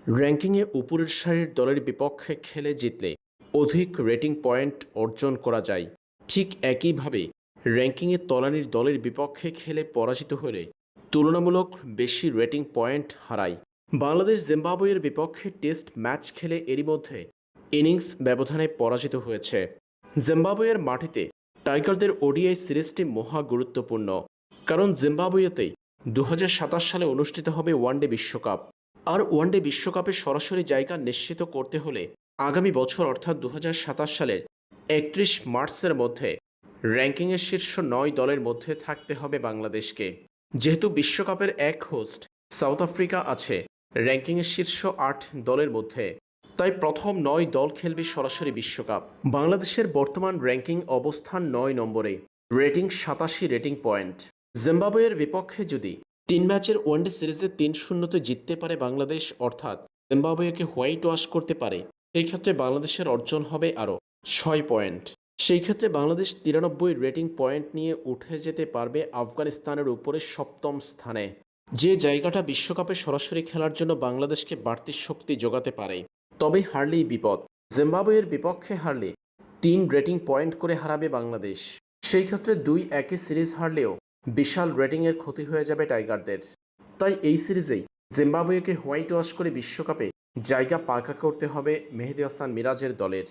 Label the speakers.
Speaker 1: র্যাঙ্কিংয়ে উপরের সারির দলের বিপক্ষে খেলে জিতলে অধিক রেটিং পয়েন্ট অর্জন করা যায়। ঠিক একইভাবে র্যাঙ্কিংয়ে তলানির দলের বিপক্ষে খেলে পরাজিত হলে তুলনামূলক বেশি রেটিং পয়েন্ট হারায়। বাংলাদেশ জিম্বাবুয়ের বিপক্ষে টেস্ট ম্যাচ খেলে এরই মধ্যে ইনিংস ব্যবধানে পরাজিত হয়েছে। জিম্বাবুয়ের মাটিতে টাইগারদের ওডিআই সিরিজটি মহা গুরুত্বপূর্ণ, কারণ জিম্বাবুয়েতেই 2027 সালে অনুষ্ঠিত হবে ওয়ানডে বিশ্বকাপ। আর ওয়ানডে বিশ্বকাপে সরাসরি জায়গা নিশ্চিত করতে হলে আগামী বছর অর্থাৎ 2027 সালের 31 মার্চের মধ্যে র্যাঙ্কিংয়ের শীর্ষ 9 দলের মধ্যে থাকতে হবে বাংলাদেশকে। যেহেতু বিশ্বকাপের এক হোস্ট সাউথ আফ্রিকা আছে র্যাঙ্কিংয়ের শীর্ষ 8 দলের মধ্যে, তাই প্রথম 9 দল খেলবে সরাসরি বিশ্বকাপ। বাংলাদেশের বর্তমান র্যাঙ্কিং অবস্থান 9 নম্বরে, রেটিং 87 রেটিং পয়েন্ট। জিম্বাবুয়ের বিপক্ষে যদি 3 ম্যাচের ওয়ানডে সিরিজে 3-0 জিততে পারে বাংলাদেশ, অর্থাৎ জিম্বাবুয়েকে হোয়াইট ওয়াশ করতে পারে, সেই ক্ষেত্রে বাংলাদেশের অর্জন হবে আরও 6 পয়েন্ট। সেই ক্ষেত্রে বাংলাদেশ 93 রেটিং পয়েন্ট নিয়ে উঠে যেতে পারবে আফগানিস্তানের উপরে 7ম স্থানে, যে জায়গাটা বিশ্বকাপে সরাসরি খেলার জন্য বাংলাদেশকে বাড়তি শক্তি যোগাতে পারে। তবে হারলেই বিপদ। জিম্বাবুয়ের বিপক্ষে হারলে 3 রেটিং পয়েন্ট করে হারাবে বাংলাদেশ। সেই ক্ষেত্রে 2-1 সিরিজ হারলেও বিশাল রেটিংয়ের ক্ষতি হয়ে যাবে টাইগারদের। তাই এই সিরিজেই জিম্বাবুয়েকে হোয়াইট ওয়াশ করে বিশ্বকাপে জায়গা পাকা করতে হবে মেহেদী হাসান মিরাজের দলের।